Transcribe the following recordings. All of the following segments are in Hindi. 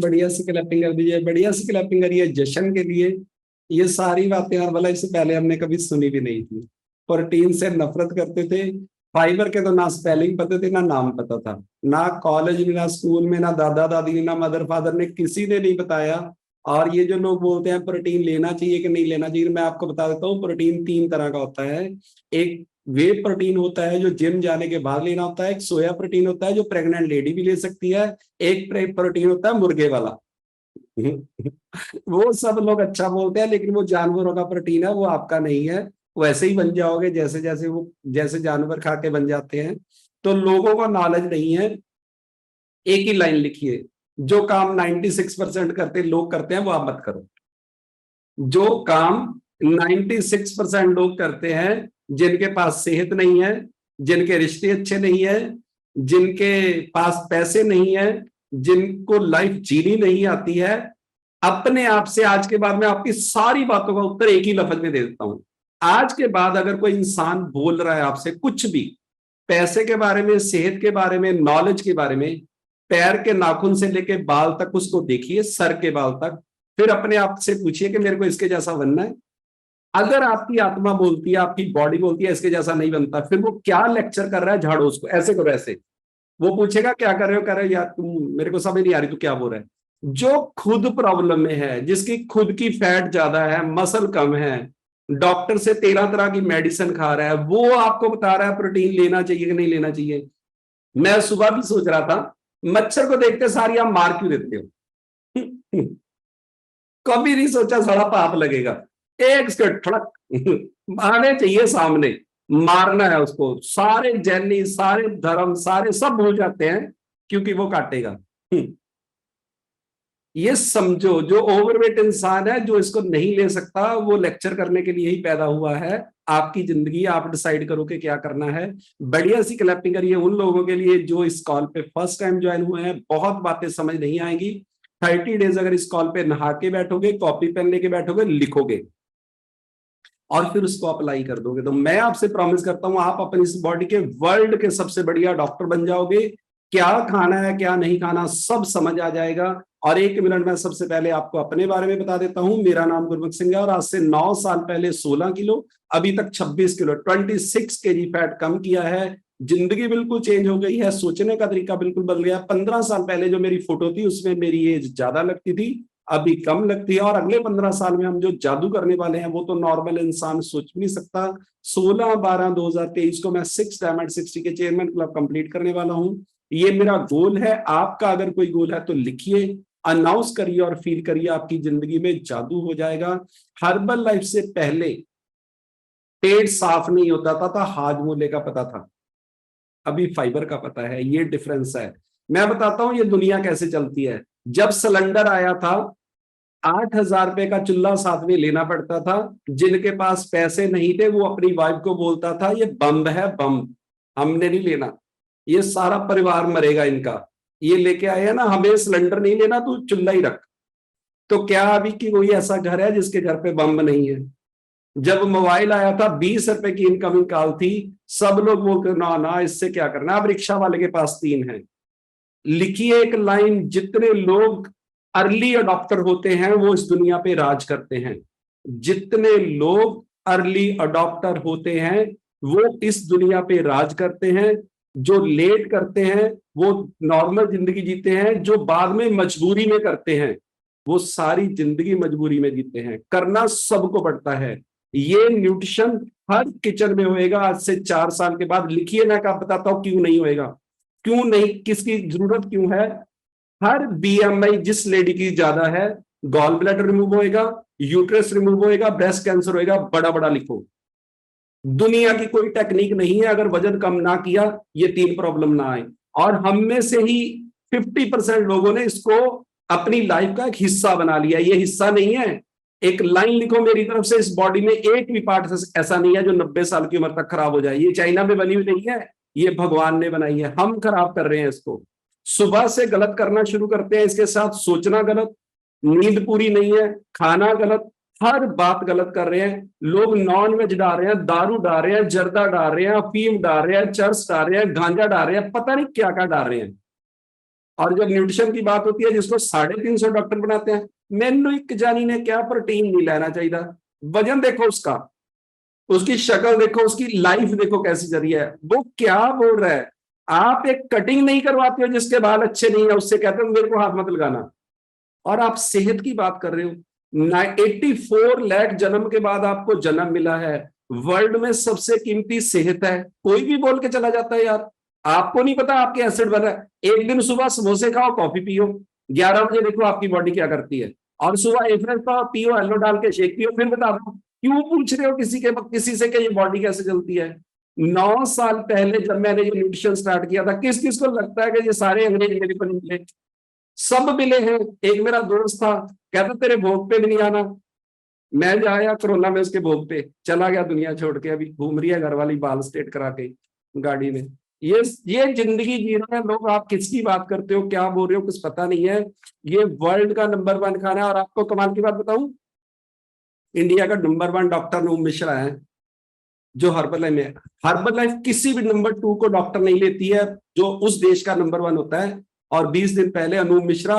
बढ़िया सी क्लैपिंग कर दीजिए, बढ़िया सी क्लैपिंग करिए जशन के लिए। ये सारी बातें यार वाला इससे पहले हमने कभी सुनी भी नहीं थी। प्रोटीन से नफरत करते थे। फाइबर के तो ना स्पेलिंग पता थे ना नाम पता था। ना कॉलेज में ना स्कूल में ना दादा दादी ने ना मदर फादर ने किसी ने नहीं बताया। और ये जो लोग बोलते हैं प्रोटीन लेना चाहिए कि नहीं लेना चाहिए, मैं आपको बता देता हूँ प्रोटीन 3 तरह का होता है। एक वे प्रोटीन होता है जो जिम जाने के बाद लेना होता है, एक सोया प्रोटीन होता है जो प्रेग्नेंट लेडी भी ले सकती है, एक प्रोटीन होता है मुर्गे वाला। वो सब लोग अच्छा बोलते हैं लेकिन वो जानवरों का प्रोटीन है, वो आपका नहीं है। वैसे ही बन जाओगे जैसे जैसे वो जैसे जानवर खा के बन जाते हैं। तो लोगों को नॉलेज नहीं है। एक ही लाइन लिखिए, जो काम 96% करते लोग करते हैं वो आप मत करो। जो काम 96% लोग करते हैं, जिनके पास सेहत नहीं है, जिनके रिश्ते अच्छे नहीं है, जिनके पास पैसे नहीं है, जिनको लाइफ जीनी नहीं आती है, अपने आप से आज के बाद मैं आपकी सारी बातों का उत्तर एक ही लफ्ज में दे देता हूं। आज के बाद अगर कोई इंसान बोल रहा है आपसे कुछ भी, पैसे के बारे में, सेहत के बारे में, नॉलेज के बारे में, पैर के नाखून से लेके बाल तक उसको देखिए, सर के बाल तक, फिर अपने आप से पूछिए कि मेरे को इसके जैसा बनना है। अगर आपकी आत्मा बोलती है, आपकी बॉडी बोलती है इसके जैसा नहीं बनता, फिर वो क्या लेक्चर कर रहा है, झाड़ो उसको, ऐसे करो ऐसे। वो पूछेगा क्या कर रहे हो, कह रहे हो यार तुम, मेरे को समझ नहीं आ रही तू क्या बोल रहा है। जो खुद प्रॉब्लम में है, जिसकी खुद की फैट ज्यादा है, मसल कम है, डॉक्टर से 13 तरह की मेडिसिन खा रहा है, वो आपको बता रहा है प्रोटीन लेना चाहिए कि नहीं लेना चाहिए। मैं सुबह भी सोच रहा था, मच्छर को देखते सारी आप मार क्यों देते हो? कभी नहीं सोचा सारा पाप लगेगा। एक इसके ठड़क आने चाहिए सामने, मारना है उसको। सारे जैनी, सारे धर्म, सारे सब भूल जाते हैं क्योंकि वो काटेगा। ये समझो, जो ओवरवेट इंसान है, जो इसको नहीं ले सकता, वो लेक्चर करने के लिए ही पैदा हुआ है। आपकी जिंदगी आप डिसाइड करो कि क्या करना है। बढ़िया सी क्लैपिंग करिए उन लोगों के लिए जो इस कॉल पे फर्स्ट टाइम ज्वाइन हुए हैं। बहुत बातें समझ नहीं आएंगी। 30 डेज अगर इस कॉल पे नहा के बैठोगे, कॉपी पेन लेके बैठोगे, लिखोगे और फिर उसको अप्लाई कर दोगे, तो मैं आपसे प्रॉमिस करता हूं आप अपनी इस बॉडी के वर्ल्ड के सबसे बढ़िया डॉक्टर बन जाओगे। क्या खाना है क्या नहीं खाना सब समझ आ जाएगा। और 1 मिनट में सबसे पहले आपको अपने बारे में बता देता हूं। मेरा नाम गुरमुख सिंह है और आज से 9 साल पहले 16 किलो, अभी तक 26 किलो, 26 kg फैट कम किया है। जिंदगी बिल्कुल चेंज हो गई है, सोचने का तरीका बिल्कुल बदल गया। 15 साल पहले जो मेरी फोटो थी उसमें मेरी एज ज्यादा लगती थी, अभी कम लगती है। और अगले 15 साल में हम जो जादू करने वाले हैं वो तो नॉर्मल इंसान सोच नहीं सकता। 16/12/2023 को मैं 6 डायमंड 60 के चेयरमैन क्लब कंप्लीट करने वाला हूं। ये मेरा गोल है। आपका अगर कोई गोल है तो लिखिए, अनाउंस करिए और फील करिए, आपकी जिंदगी में जादू हो जाएगा। हर्बल लाइफ से पहले पेट साफ नहीं होता था हाजमोले का पता था, अभी फाइबर का पता है। ये डिफरेंस है। मैं बताता हूं ये दुनिया कैसे चलती है। जब सिलेंडर आया था, 8,000 रुपए का चूल्हा साथ में लेना पड़ता था। जिनके पास पैसे नहीं थे वो अपनी वाइफ को बोलता था ये बम है बम, हमने नहीं लेना, ये सारा परिवार मरेगा इनका, ये लेके आए हैं ना, हमें सिलेंडर नहीं लेना, तू चूल्हा ही रख। तो क्या अभी की कोई ऐसा घर है जिसके घर पे बम नहीं है? जब मोबाइल आया था 20 रुपए की इनकमिंग कॉल थी, सब लोग बोलते ना ना इससे क्या करना। अब रिक्शा वाले के पास 3 है। लिखिए एक लाइन, जितने लोग अर्ली अडॉप्टर होते हैं वो इस दुनिया पे राज करते हैं। जितने लोग अर्ली अडॉप्टर होते हैं वो इस दुनिया पे राज करते हैं। जो लेट करते हैं वो नॉर्मल जिंदगी जीते हैं, जो बाद में मजबूरी में करते हैं वो सारी जिंदगी मजबूरी में जीते हैं। करना सबको पड़ता है। ये न्यूट्रिशन हर किचन में होएगा आज से 4 साल के बाद। लिखिए, मैं क्या बताता हूं क्यों नहीं होएगा, क्यों नहीं, किसकी जरूरत क्यों है। हर बीएमआई जिस लेडी की ज्यादा है, गॉल ब्लैडर रिमूव होएगा, यूट्रस रिमूव होएगा, ब्रेस्ट कैंसर होएगा, बड़ा बड़ा लिखो। दुनिया की कोई टेक्निक नहीं है अगर वजन कम ना किया ये 3 प्रॉब्लम ना आए। और हम में से ही 50% लोगों ने इसको अपनी लाइफ का एक हिस्सा बना लिया। ये हिस्सा नहीं है। एक लाइन लिखो मेरी तरफ से, इस बॉडी में एक भी पार्ट ऐसा नहीं है जो 90 साल की उम्र तक खराब हो जाए। ये चाइना में बनी हुई नहीं है, ये भगवान ने बनाई है, हम खराब कर रहे हैं इसको। सुबह से गलत करना शुरू करते हैं, इसके साथ सोचना गलत, नींद पूरी नहीं है, खाना गलत, हर बात गलत कर रहे हैं। लोग नॉन वेज डाल रहे हैं, दारू डाल रहे हैं, जर्दा डाल रहे हैं, अफीम डाल रहे हैं, चर्स डाल रहे हैं, गांजा डाल रहे हैं, पता नहीं क्या क्या डाल रहे हैं। और जब न्यूट्रिशन की बात होती है, जिसको 350 डॉक्टर बनाते हैं, मैनू एक जानी ने क्या प्रोटीन नहीं लेना चाहिए, वजन देखो उसका, उसकी शक्ल देखो, उसकी लाइफ देखो कैसी जा रही है, वो क्या बोल रहा है। आप एक कटिंग नहीं करवाते हो जिसके बाल अच्छे नहीं है, उससे कहते हो मेरे को हाथ मत लगाना, और आप सेहत की बात कर रहे हो। 84 लाख जन्म के बाद आपको जन्म मिला है, वर्ल्ड में सबसे कीमती सेहत है, कोई भी बोल के चला जाता है यार। आपको नहीं पता आपके एसिड बन रहा है। एक दिन सुबह समोसे खाओ, कॉफी पियो, 11 बजे देखो आपकी बॉडी क्या करती है, और सुबह एफरेज खाओ, पियो, हेलो डाल के शेक पियो, फिर बता दो क्यों पूछ रहे हो किसी से कि ये बॉडी कैसे चलती है। 9 साल पहले जब मैंने ये न्यूट्रिशन स्टार्ट किया था, किस किस को लगता है कि ये सारे अंग्रेज मेरे को नहीं मिले? सब मिले हैं। एक मेरा दोस्त था, कहता तेरे भोग पे भी नहीं आना। मैं जाया कोरोना में उसके भोग पे, चला गया दुनिया छोड़ के, अभी घूम रही है घर वाली बाल स्ट्रेट करा के गाड़ी में। ये जिंदगी जी रहे हैं लोग, आप किसकी बात करते हो, क्या बोल रहे हो, कुछ पता नहीं है। ये वर्ल्ड का नंबर 1 खाना है। और आपको कमाल की बात बताऊं, इंडिया का नंबर 1 डॉक्टर अनूप मिश्रा है, जो हर्बल लाइफ में। हर्बल लाइफ किसी भी नंबर 2 को डॉक्टर नहीं लेती है, जो उस देश का नंबर 1 होता है। और 20 दिन पहले अनूप मिश्रा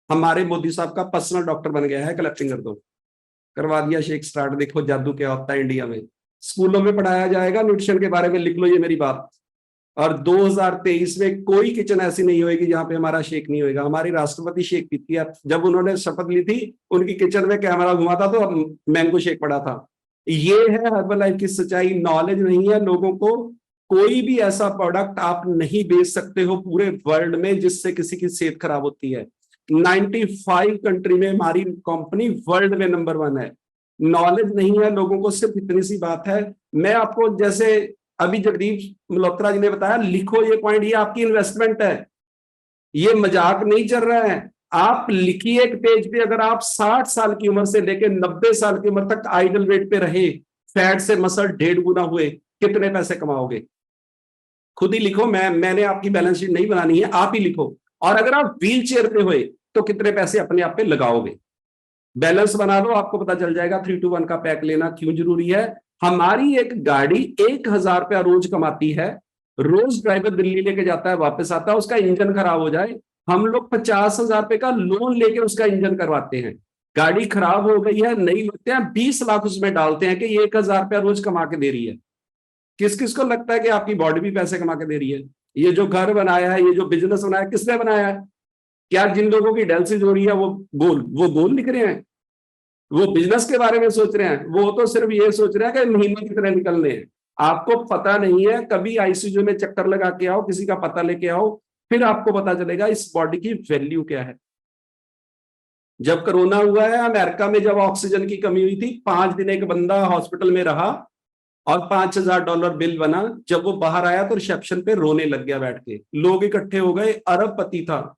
हमारे मोदी साहब का पर्सनल डॉक्टर बन गया है। क्लैपिंग कर दो, करवा दिया शेक स्टार्ट। देखो जादू क्या होता है इंडिया में। स्कूलों में पढ़ाया जाएगा न्यूट्रिशन के बारे में, लिख लो ये मेरी बात। और 2023 में कोई किचन ऐसी नहीं होगी जहां पे हमारा शेक नहीं होगा। हमारी राष्ट्रपति शेक पीती है। जब उन्होंने शपथ ली थी, उनकी किचन में कैमरा घुमा था तो मैंगो शेक पड़ा था। ये है हर्बल लाइफ की सच्चाई। नॉलेज नहीं है लोगों को। कोई भी ऐसा प्रोडक्ट आप नहीं बेच सकते हो पूरे वर्ल्ड में जिससे किसी की सेहत खराब होती है। 95 कंट्री में हमारी कंपनी वर्ल्ड में नंबर 1 है। नॉलेज नहीं है लोगों को, सिर्फ इतनी सी बात है। मैं आपको, जैसे अभी जगदीप मल्होत्रा जी ने बताया, लिखो ये पॉइंट, ये आपकी इन्वेस्टमेंट है, ये मजाक नहीं चल रहा है। आप लिखिए एक पेज पे, अगर आप 60 साल की उम्र से लेकर 90 साल की उम्र तक आइडल वेट पे रहे, फैट से मसल 1.5 गुना हुए, कितने पैसे कमाओगे? खुद ही लिखो। मैंने आपकी बैलेंस शीट नहीं बनानी है, आप ही लिखो। और अगर आप व्हील चेयर पे हुए तो कितने पैसे अपने आप पे लगाओगे? बैलेंस बना लो, आपको पता चल जाएगा 3 to 1 का पैक लेना क्यों जरूरी है। हमारी एक गाड़ी 1,000 रुपया रोज कमाती है, रोज ड्राइवर दिल्ली लेके जाता है, वापस आता है, उसका इंजन खराब हो जाए, हम लोग 50,000 रुपए का लोन लेके उसका इंजन करवाते हैं। गाड़ी खराब हो गई है, नहीं लेते हैं, 20 लाख उसमें डालते हैं कि ये 1,000 रुपया रोज कमा के दे रही है। किस किस को लगता है कि आपकी बॉडी भी पैसे कमा के दे रही है? ये जो घर बनाया है, ये जो बिजनेस बनाया है, किसने बनाया है? क्या जिन लोगों की डायलिसिस हो रही है वो गोल लिख रहे हैं, वो बिजनेस के बारे में सोच रहे हैं? वो तो सिर्फ ये सोच रहे हैं कि महीने कितने निकलने हैं। आपको पता नहीं है। कभी आईसीयू में चक्कर लगा के आओ, किसी का पता लेके आओ, फिर आपको पता चलेगा इस बॉडी की वैल्यू क्या है। जब कोरोना हुआ है अमेरिका में, जब ऑक्सीजन की कमी हुई थी, 5 दिन एक बंदा हॉस्पिटल में रहा और $5,000 बिल बना। जब वो बाहर आया तो रिसेप्शन पे रोने लग गया बैठ के। लोग इकट्ठे हो गए, अरबपति था।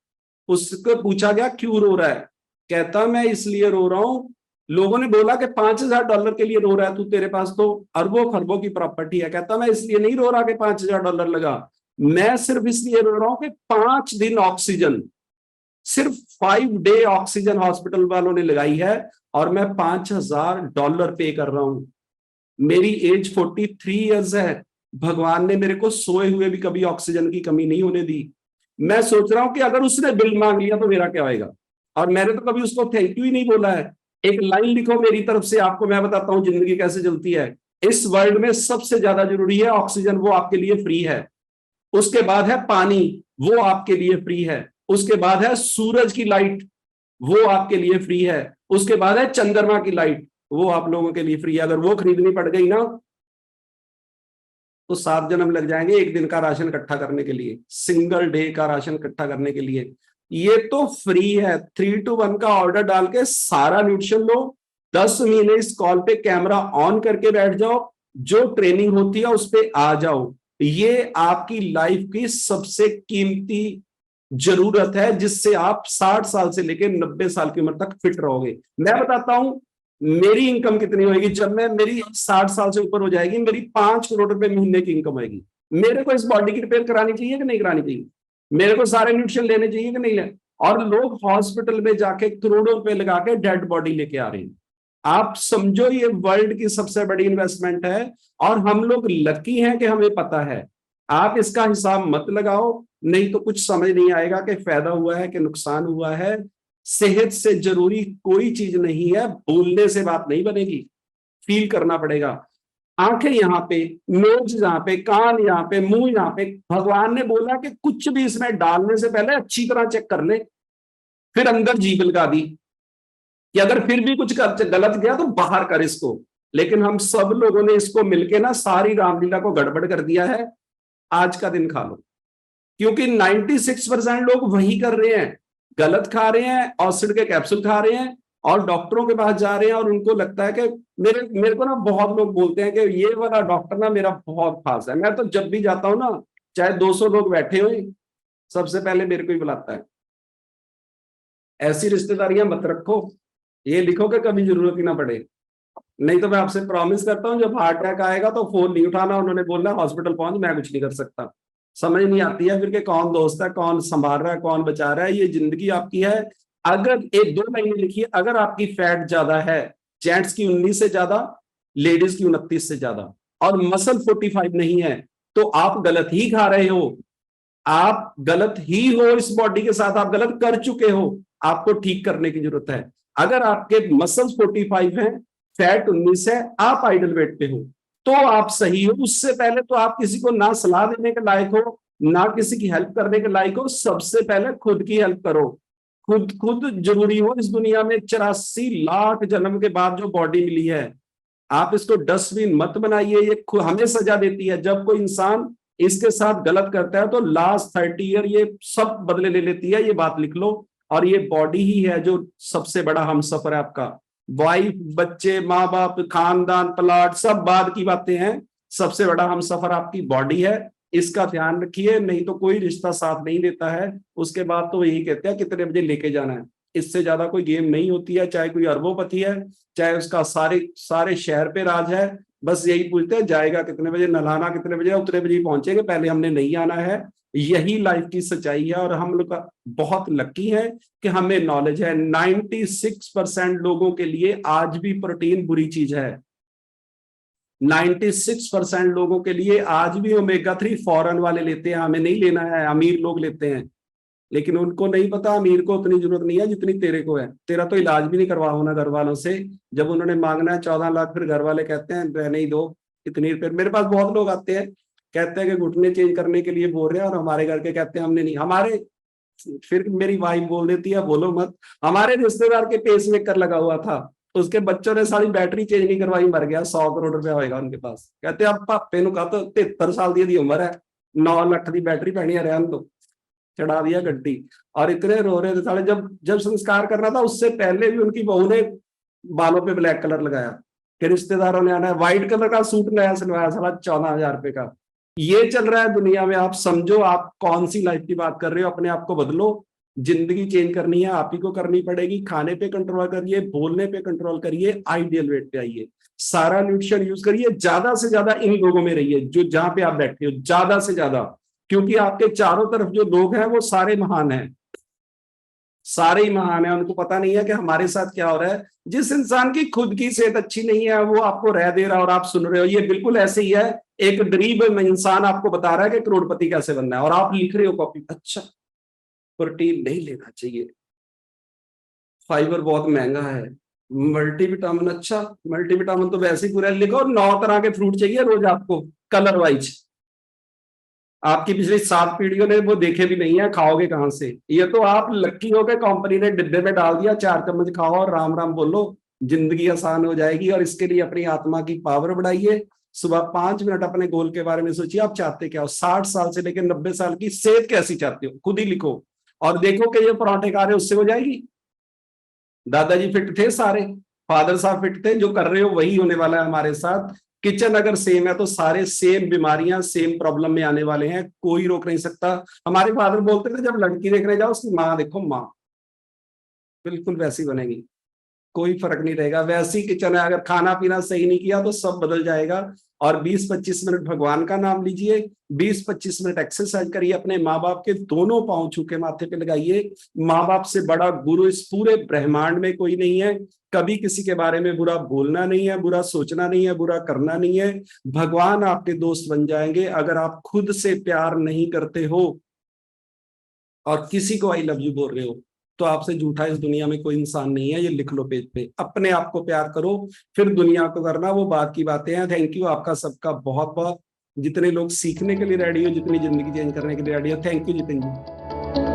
उसको पूछा गया क्यों रो रहा है? कहता मैं इसलिए रो रहा हूं, लोगों ने बोला कि $5,000 के लिए रो रहा है तू, तेरे पास तो अरबों खरबों की प्रॉपर्टी है। कहता मैं इसलिए नहीं रो रहा कि $5,000 लगा, मैं सिर्फ इसलिए रो रहा हूं कि 5 दिन ऑक्सीजन, सिर्फ 5 डे ऑक्सीजन हॉस्पिटल वालों ने लगाई है, और मैं $5,000 पे कर रहा हूं। मेरी एज 43 ईयर्स है। भगवान ने मेरे को सोए हुए भी कभी ऑक्सीजन की कमी नहीं होने दी। मैं सोच रहा हूं कि अगर उसने बिल मांग लिया तो मेरा क्या होएगा? और मैंने तो कभी उसको थैंक यू ही नहीं बोला है। एक लाइन लिखो मेरी तरफ से, आपको मैं बताता हूं जिंदगी कैसे चलती है। इस वर्ल्ड में सबसे ज्यादा जरूरी है ऑक्सीजन, वो आपके लिए फ्री है। उसके बाद है पानी, वो आपके लिए फ्री है। उसके बाद है सूरज की लाइट, वो आपके लिए फ्री है। उसके बाद है चंद्रमा की लाइट, वो आप लोगों के लिए फ्री है। अगर वो खरीदनी पड़ गई ना तो 7 जन्म लग जाएंगे एक दिन का राशन इकट्ठा करने के लिए, सिंगल डे का राशन इकट्ठा करने के लिए। ये तो फ्री है। 3 to 1 का ऑर्डर डाल के सारा न्यूट्रिशन लो, 10 महीने इस कॉल पे कैमरा ऑन करके बैठ जाओ, जो ट्रेनिंग होती है उस पर आ जाओ। ये आपकी लाइफ की सबसे कीमती जरूरत है, जिससे आप 60 साल से लेकर 90 साल की उम्र तक फिट रहोगे। मैं बताता हूं मेरी इनकम कितनी होगी जब मेरी 60 साल से ऊपर हो जाएगी। मेरी 5 करोड़ रुपए महीने की इनकम होगी। मेरे को इस बॉडी की रिपेयर करानी चाहिए कि नहीं करानी चाहिए? मेरे को सारे न्यूट्रिशन लेने चाहिए कि नहीं लेने? और लोग हॉस्पिटल में जाके करोड़ों रुपए लगा के डेड बॉडी लेके आ रहे हैं। आप समझो ये वर्ल्ड की सबसे बड़ी इन्वेस्टमेंट है, और हम लोग लकी हैं कि हमें पता है। आप इसका हिसाब मत लगाओ। नहीं तो कुछ समझ नहीं आएगा कि फायदा हुआ है कि नुकसान हुआ है। सेहत से जरूरी कोई चीज नहीं है, बोलने से बात नहीं बनेगी, फील करना पड़ेगा। आंखें यहाँ पे, नोज यहाँ पे, कान यहाँ पे, मुंह यहाँ पे, भगवान ने बोला कि कुछ भी इसमें डालने से पहले अच्छी तरह चेक कर ले। फिर अंदर जीभ लगा दी कि अगर फिर भी कुछ गलत गया तो बाहर कर इसको। लेकिन हम सब लोगों ने इसको मिलके ना सारी रामलीला को गड़बड़ कर दिया है। आज का दिन खा लो, क्योंकि 96% लोग वही कर रहे हैं, गलत खा रहे हैं, ऑसिड के कैप्सूल खा रहे हैं और डॉक्टरों के पास जा रहे हैं। और उनको लगता है कि मेरे को ना बहुत लोग बोलते हैं कि ये वाला डॉक्टर ना मेरा बहुत खास है। मैं तो जब भी जाता हूं ना, चाहे 200 लोग बैठे हुए, सबसे पहले मेरे को ही बुलाता है। ऐसी रिश्तेदारियां मत रखो, ये लिखो कि कभी जरूरत ही ना पड़े। नहीं तो मैं आपसे प्रॉमिस करता हूं, जब हार्ट अटैक आएगा तो फोन नहीं उठाना, उन्होंने बोलना हॉस्पिटल पहुंच, मैं कुछ नहीं कर सकता। समझ नहीं आती है फिर के कौन दोस्त है, कौन संभाल रहा है, कौन बचा रहा है। ये जिंदगी आपकी है। अगर एक 2 लाइनें लिखिए, अगर आपकी फैट ज्यादा है, जेंट्स की 19 से ज्यादा, लेडीज की 29 से ज्यादा, और मसल 45 नहीं है, तो आप गलत ही खा रहे हो। आप गलत ही हो, इस बॉडी के साथ आप गलत कर चुके हो। आपको ठीक करने की जरूरत है। अगर आपके मसल्स 45 हैं, फैट 19 है, आप आइडल वेट पे हो, तो आप सही हो। उससे पहले तो आप किसी को ना सलाह देने के लायक हो, ना किसी की हेल्प करने के लायक हो। सबसे पहले खुद की हेल्प करो। खुद जरूरी हो। इस दुनिया में 84 लाख जन्म के बाद जो बॉडी मिली है, आप इसको डस्टबिन मत बनाइए। ये हमें सजा देती है। जब कोई इंसान इसके साथ गलत करता है तो लास्ट 30 ईयर ये सब बदले ले लेती है। ये बात लिख लो। और ये बॉडी ही है जो सबसे बड़ा हमसफर है आपका। वाइफ, बच्चे, माँ बाप, खानदान, प्लाट, सब बाद की बातें हैं। सबसे बड़ा हमसफर आपकी बॉडी है। इसका ध्यान रखिए, नहीं तो कोई रिश्ता साथ नहीं देता है। उसके बाद तो यही कहते हैं कितने बजे लेके जाना है। इससे ज्यादा कोई गेम नहीं होती है। चाहे कोई अरबोपति है, चाहे उसका सारे सारे शहर पे राज है, बस यही पूछते हैं जाएगा कितने बजे, नलाना कितने बजे, उतने बजे पहुंचेंगे, पहले हमने नहीं आना है। यही लाइफ की सच्चाई है। और हम लोग का बहुत लकी है कि हमें नॉलेज है। 96% लोगों के लिए आज भी प्रोटीन बुरी चीज है। 96% लोगों के लिए आज भी ओमेगा 3 फॉरेन वाले लेते हैं, हमें नहीं लेना है। अमीर लोग लेते हैं, लेकिन उनको नहीं पता अमीर को उतनी जरूरत नहीं है जितनी तेरे को है। तेरा तो इलाज भी नहीं करवा होना घर वालों से। जब उन्होंने मांगना है 14 लाख, फिर घर वाले कहते हैं रहने ही दो, इतनी रुपये। मेरे पास बहुत लोग आते हैं, कहते हैं कि घुटने चेंज करने के लिए बोल रहे हैं, और हमारे घर के कहते हैं हमने नहीं। हमारे, फिर मेरी वाइफ बोल देती है बोलो मत, हमारे रिश्तेदार के पेस मेकर लगा हुआ था, उसके बच्चों ने सारी बैटरी चेंज नहीं करवाई, मर गया। 100 करोड़ रुपया होएगा उनके पास। कहते अब पापे नु कहा तो 73 साल दी उम्र है, 9 लाख की बैटरी पैनी है, रहन दो। चढ़ा दिया गड्डी। और इतने रो रहे थे साले। जब जब संस्कार करना था, उससे पहले भी उनकी बहू ने बालों पे ब्लैक कलर लगाया कि रिश्तेदारों ने आना है। व्हाइट कलर का सूट नया सिलवाया, साला 14,000 रुपए का। ये चल रहा है दुनिया में। आप समझो आप कौन सी लाइफ की बात कर रहे हो। अपने आप को बदलो। जिंदगी चेंज करनी है, आप ही को करनी पड़ेगी। खाने पे कंट्रोल करिए, बोलने पे कंट्रोल करिए, आइडियल वेट पे आइए, सारा न्यूट्रिशन यूज करिए। ज्यादा से ज्यादा इन लोगों में रहिए जो जहां पे आप बैठे हो, ज्यादा से ज्यादा। क्योंकि आपके चारों तरफ जो लोग हैं वो सारे महान हैं, सारे ही महान हैं। उनको पता नहीं है कि हमारे साथ क्या हो रहा है। जिस इंसान की खुद की सेहत अच्छी नहीं है, वो आपको रह दे रहा है और आप सुन रहे हो। ये बिल्कुल ऐसे ही है, एक गरीब इंसान आपको बता रहा है कि करोड़पति कैसे बनना है, और आप लिख रहे हो कॉपी, अच्छा प्रोटीन नहीं लेना चाहिए, फाइबर बहुत महंगा है, मल्टीविटामिन, अच्छा मल्टीविटामिन तो वैसे ही पूरा लिखो। 9 तरह के फ्रूट चाहिए रोज आपको, कलर वाइज। आपकी पिछली 7 पीढ़ियों ने वो देखे भी नहीं है, खाओगे कहां से। ये तो आप लक्की हो गए, कंपनी ने डिब्बे में डाल दिया, 4 चम्मच खाओ और राम राम बोलो, जिंदगी आसान हो जाएगी। और इसके लिए अपनी आत्मा की पावर बढ़ाइए। सुबह 5 मिनट अपने गोल के बारे में सोचिए, आप चाहते क्या हो। 60 साल से लेकर 90 साल की सेहत कैसी चाहते हो, खुद ही लिखो। और देखो कि ये पराठे खा रहे हो उससे हो जाएगी। दादाजी फिट थे सारे, फादर साहब फिट थे, जो कर रहे हो वही होने वाला है हमारे साथ। किचन अगर सेम है तो सारे सेम बीमारियां सेम प्रॉब्लम में आने वाले हैं, कोई रोक नहीं सकता। हमारे फादर बोलते थे जब लड़की देखने जाओ उसकी माँ देखो, माँ बिल्कुल वैसी बनेगी, कोई फर्क नहीं रहेगा। वैसी किचन है, अगर खाना पीना सही नहीं किया तो सब बदल जाएगा। और 20-25 मिनट भगवान का नाम लीजिए, 20-25 मिनट एक्सरसाइज करिए, अपने माँ बाप के दोनों पांव छू के माथे पे लगाइए। माँ बाप से बड़ा गुरु इस पूरे ब्रह्मांड में कोई नहीं है। कभी किसी के बारे में बुरा बोलना नहीं है, बुरा सोचना नहीं है, बुरा करना नहीं है। भगवान आपके दोस्त बन जाएंगे। अगर आप खुद से प्यार नहीं करते हो और किसी को आई लव यू बोल रहे हो, तो आपसे झूठा इस दुनिया में कोई इंसान नहीं है। ये लिख लो पेज पे, अपने आप को प्यार करो, फिर दुनिया को करना, वो बात की बातें हैं। थैंक यू आपका सबका बहुत बहुत, जितने लोग सीखने के लिए रेडी हो, जितनी जिंदगी चेंज करने के लिए रेडी हो। Thank you Jitin ji.